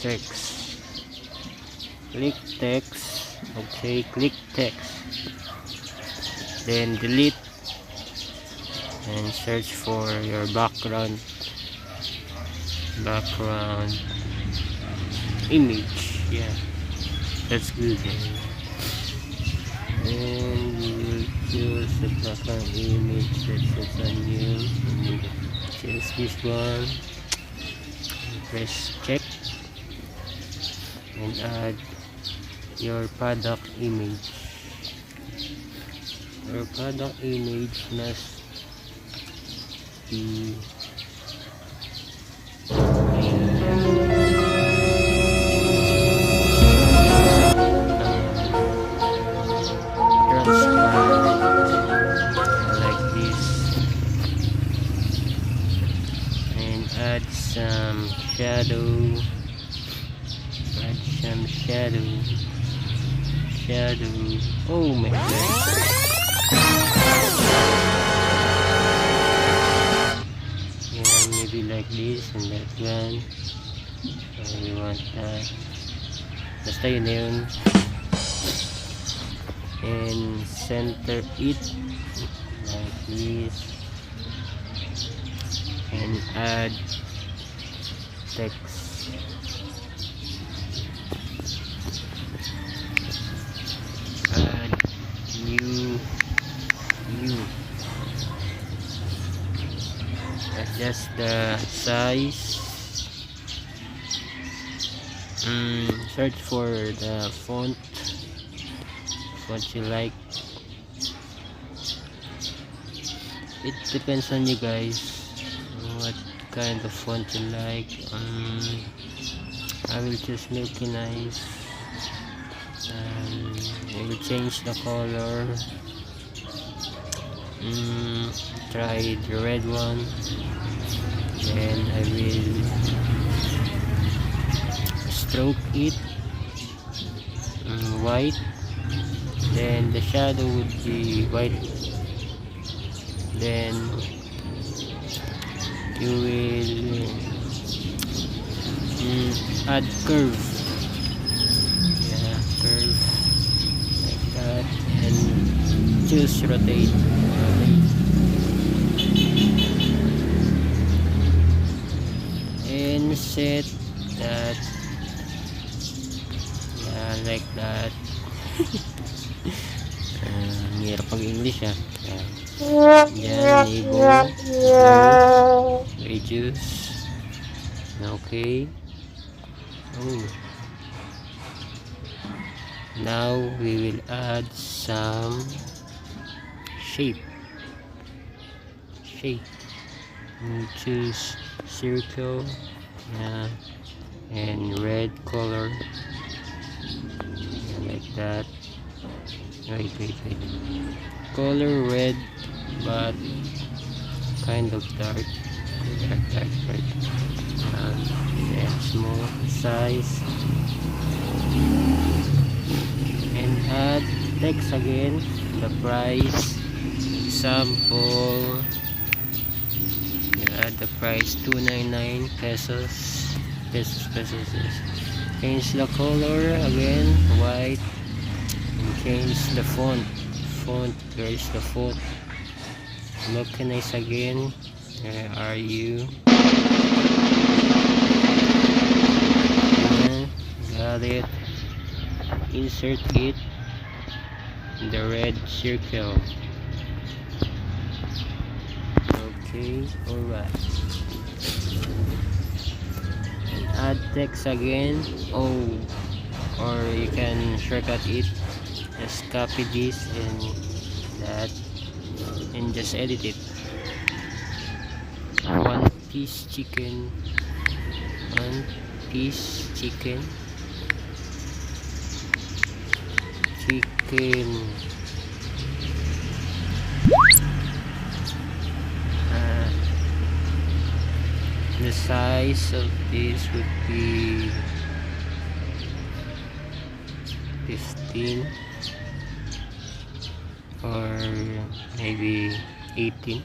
text. Click text. Okay, click text. Then delete and search for your background image. Yeah, that's good. And we will choose the background image that sets on you. And choose this one. Press check and add your product image. Your product image must be like this, and add some shadow. Oh my god. Yeah, maybe like this and that one. We want that. Basta yun na yun. And center it like this. And add text. New adjust the size. Search for the font you like. It depends on you guys what kind of font you like. I will choose Milky Nice. I will change the color. Try the red one. Then I will stroke it white. Then the shadow would be white. Then you will add curve. Curve like that, and choose rotate. And set that, yeah, like that. Hirap pag English yan, label, reduce. Okay. Now we will add some shape. We choose circle, yeah, and red color, yeah, like that. Wait. Color red, but kind of dark, right? Yeah, small size. And add text again, the price, example, you add the price 299 pesos. Change the color again, white, and change the font. Where is the font? Localize again. Where are you? Got it. Insert it in the red circle. Okay, alright. And add text again. Or you can shortcut it. Just copy this and that, and just edit it. One piece chicken. The size of this would be 15 or maybe 18.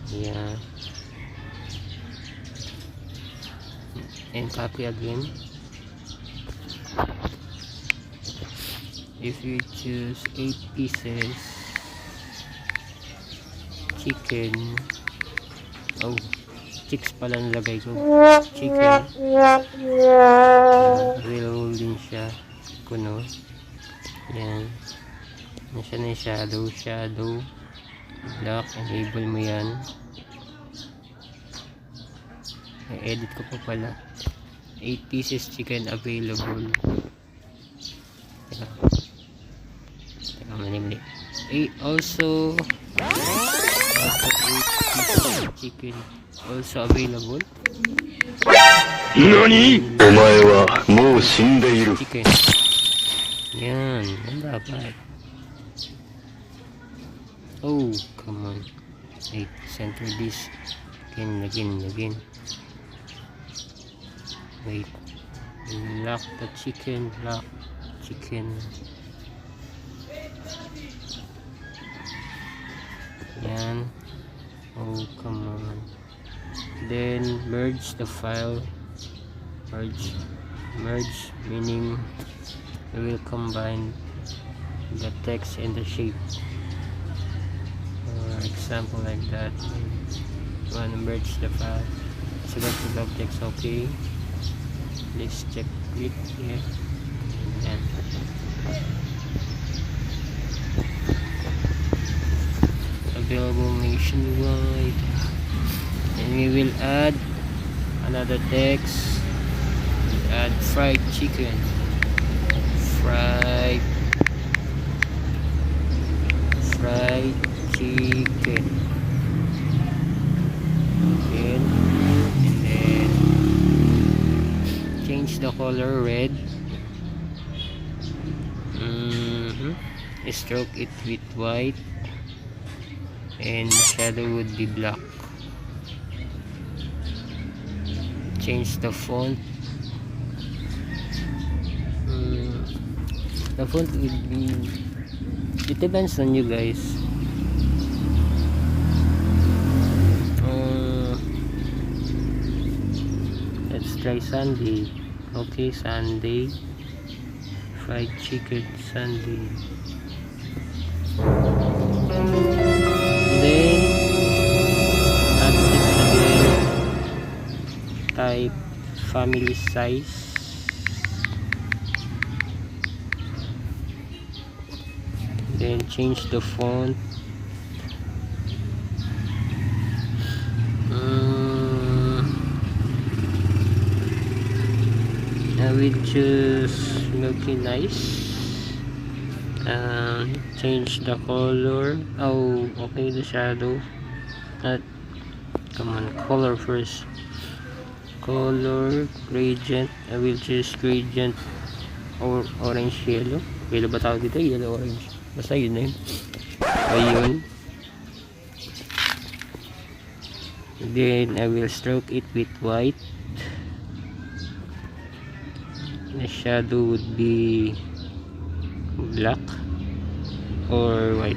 Yeah, and copy again. If you choose 8 pieces chicken, oh, chicks pala nalagay ko, chicken, available din siya, kuno, yan, siya na yung shadow, black, enable mo yan, i-edit ko pa pala, 8 pieces chicken available, teka mali, also 8 pieces chicken also available. NANI?! Omae wa mou shindeiru. Chicken. Yan, yan dapat. Oh, come on. Wait, center this. Again. Wait. Lock the chicken. Yan. Oh, come on. Then merge the file. Merge meaning we will combine the text and the shape. For example, like that. You want to merge the file. Select the objects. Okay. Let's check it here. And available nationwide. And we will add another text. Add fried chicken. Fried chicken. And then change the color red. Stroke it with white. And shadow would be black. Change the font. The font would be, it depends on you guys. Let's try Sunday. Okay, Sunday. Fried chicken Sunday. Then add text again. Type family size. Then change the font. I will choose milky nice. Change the color. Oh, okay, the shadow. Come on, color first. Color gradient. I will choose gradient or orange yellow. Yellow ba tawag dito? Yellow orange. Basta yun na yun. Ayun. Then I will stroke it with white. The shadow would be black or white.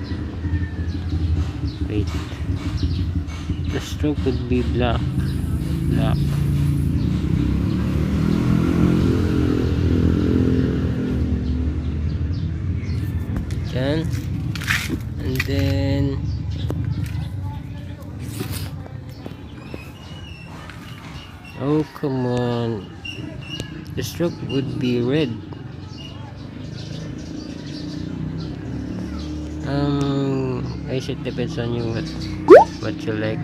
Wait. The stroke would be black. Yan. And then oh, come on. The stroke would be red. I guess it depends on you what you like.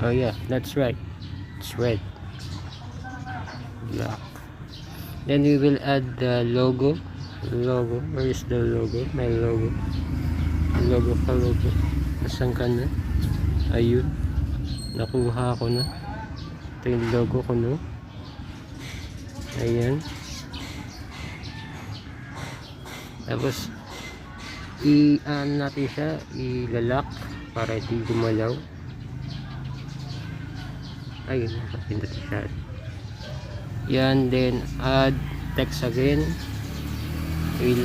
Oh yeah, that's right. It's red. Black. Then we will add the logo. Where is the logo? My logo. Logo. Nasaan ka na? Ayun. Nakuha ko na. Ito yung logo ko, no? Ayan. Tapos natin siya, ilalak para hindi gumalaw. Ayun, napindot siya. Yan, then add text again. We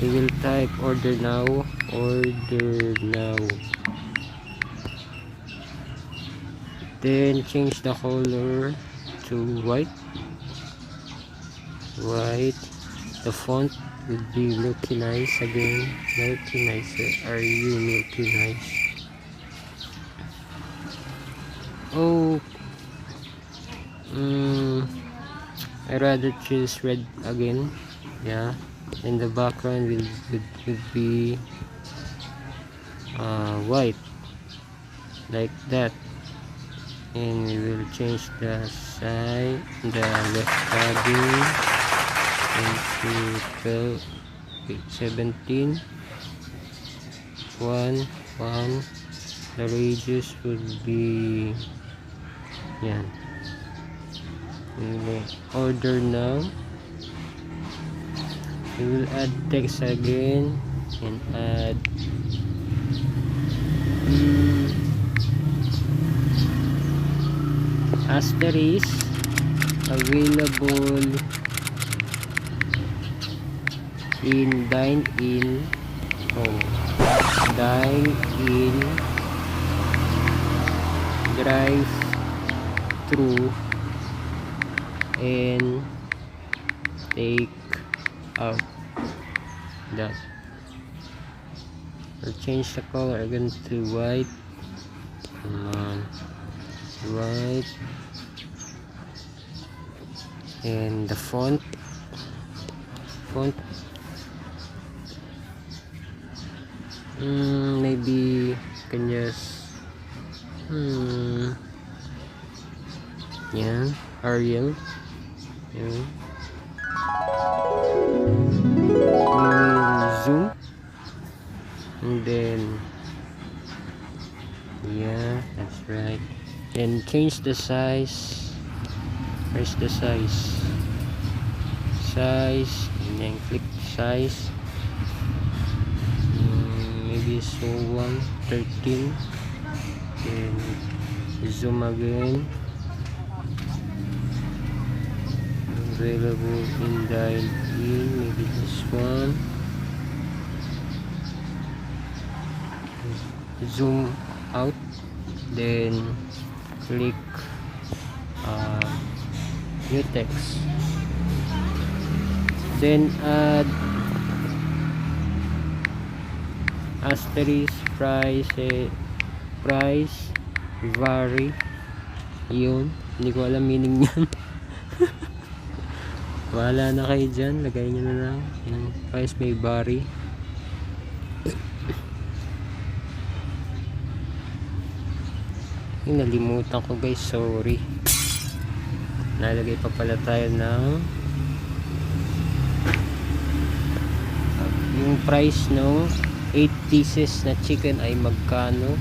will type order now. Then change the color to white. white. The font would be Milky Nice again. Milky Nice. Where are you, Milky Nice? Oh, I rather choose red again. Yeah, and the background would be white, like that. And we will change the side, the left padding into 17, 1, 1. The radius would be, yan. We will order now. We will add text again and add asterisk available in dine-in dine-in drive-thru and take out. That I'll change the color again to white. White, and the font maybe can just yeah, Arial. Yeah. We will zoom and then yeah, that's right, and change the size. Where's the size? And then click size. Maybe so 113. Then zoom again. Available in dine-in. Maybe this one. Zoom out. Then click new text. Then add asterisk price vary. Yun, hindi ko alam meaning yan. Wala na kayo dyan, lagay nyo na lang yung price may vary. Yung nalimutan ko guys, sorry. Nalagay pa pala tayo ng yung price no 8 pieces na chicken ay magkano.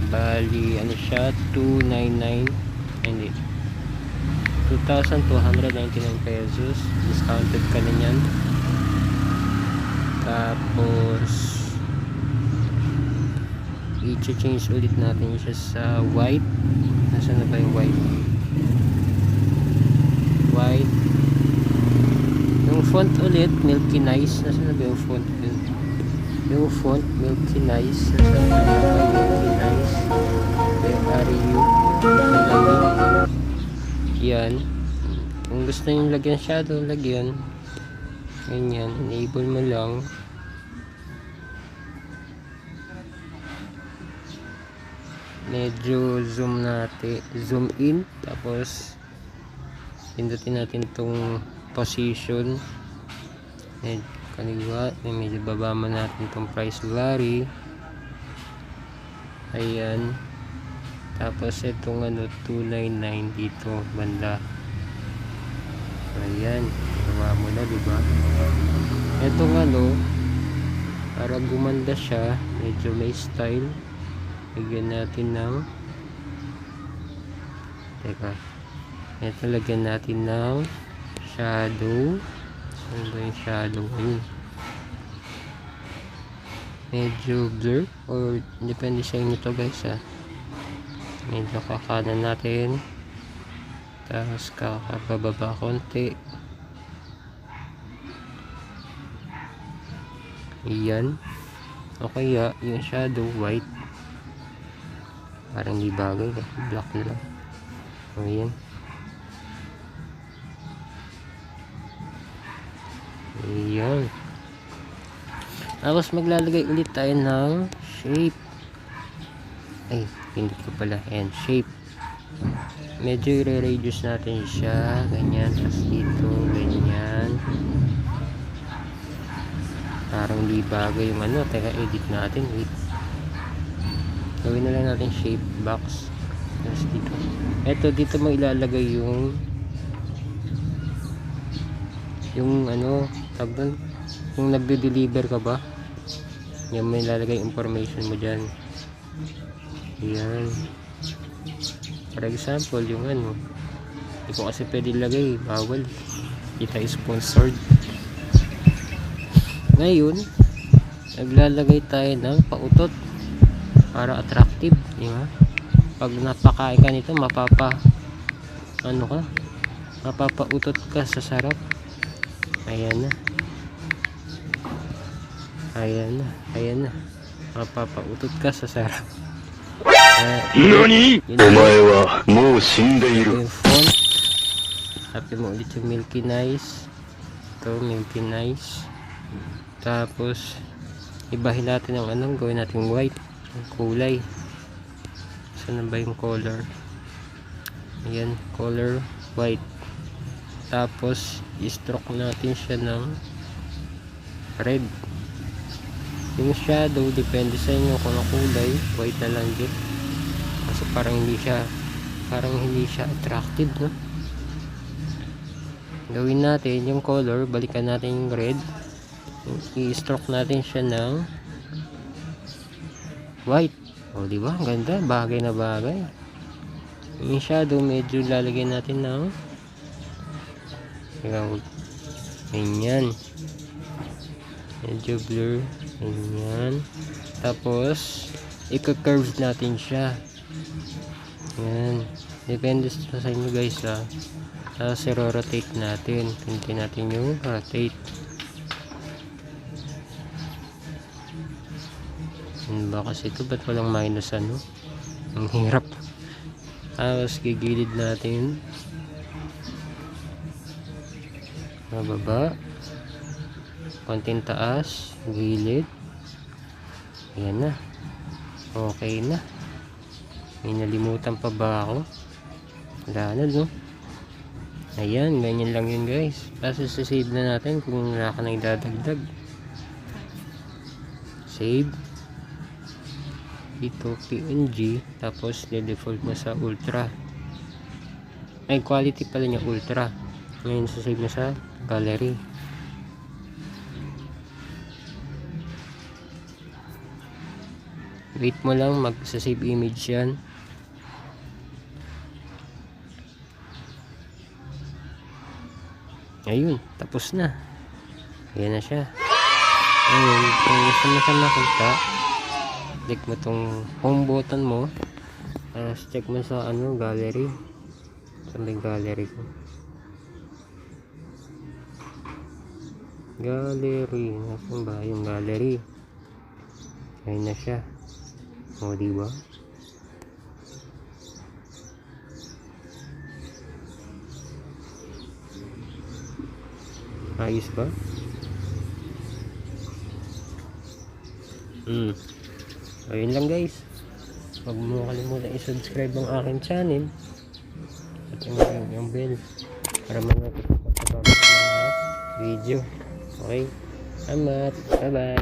Bali ano siya, 299, hindi 2,299 pesos. Discounted ka na yan. Tapos i-change ulit natin siya sa white. Nasaan na ba yung white? Yung font ulit Milky Nice. Nasaan na ba yung font? Yung font Milky Nice. Nasaan na ba Milky Nice? Where are you? Yan. Kung gusto nyo lagyan shadow, lagyan. Ganyan, enable mo lang. Medyo zoom natin, zoom in, tapos pindutin natin tong position, kaliwa, medyo baba mo natin tong price vary. Ayan, tapos itong ano 299 dito banda. Ayan, gawa mo na, diba? Itong ano, para gumanda siya, medyo may style, lagyan natin ng ito, lagyan natin ng shadow. Saan ba yung shadow? Ayun, medyo blur or depende sa inyo to guys ha. Medyo kakanan natin, tapos kakababa konti. Ayan, o kaya yung shadow white, parang di bagay, black na lang. Ayan, Ayan. Tapos maglalagay ulit tayo ng shape. Ay, pindot ko pala. Ayan, shape. Medyo i-reduce natin siya. Ganyan. Tapos dito, ganyan. Parang di bagay yung ano. Teka, edit natin. Wait. Gawin na lang natin shape box. Tapos dito. Eto, dito mo ilalagay yung ano, tag doon. Kung nagde-deliver ka ba, yan may ilalagay information mo dyan. Yan. For example, yung ano, hindi ko kasi pwede ilagay, bawal. Kita sponsored. Ngayon, naglalagay tayo ng pautot para attractive, di ba? Pag napakain ka nito, mapapautot ka sa sarap. Ayan na. Ayan na. Mapapautot ka sa sarap. NANI?! Omae wa mou shindeiru. Yung font. Tapos mo ulit yung Milky Nice. Ito, Milky Nice. Tapos, ibahin natin ang anong, gawin natin white. Yung kulay. Saan na ba yung color? Ayan, color white. Tapos, i-stroke natin siya ng red. Yung shadow, depende sa inyo kung ang kulay, white na lang din. Kasi parang hindi siya attractive, no? Gawin natin yung color, balikan natin yung red. I-stroke natin siya ng white. O, di ba? Ganda, bagay na bagay. Yung shadow, medyo lalagyan natin ng ganyan. Medyo blur. Ganyan. Tapos, i-curve natin siya. Yan. Depende sa inyo guys ha. Tapos, i-rotate natin. Pintin natin yung rotate. Ano ba kasi ito? Ba't walang minus ano? Ang hirap. Tapos, gigilid natin. Mababa. Konting taas. Gilid. Ayan na. Okay na. May nalimutan pa ba ako? Wala na, no? Ayan, ganyan lang yun guys. Tapos save na natin kung wala ka nang idadagdag. Save. Dito PNG. Tapos default mo sa ultra. Ay, quality pala niya ultra. Ngayon save na sa gallery. Wait mo lang, mag-save image yan. Ayun, tapos na. Ayan na siya. Ayun, kung gusto mo siya makita, click mo tong home button mo. Tapos check mo sa ano, gallery. Sa may gallery ko. Gallery. Nasaan ba yung gallery? Ayun na siya. O, diba? Ayos ba? Ayun lang guys. Huwag mo kalimutan i-subscribe ang aking channel at yung bell para mga video. Okay? Salamat. Bye bye.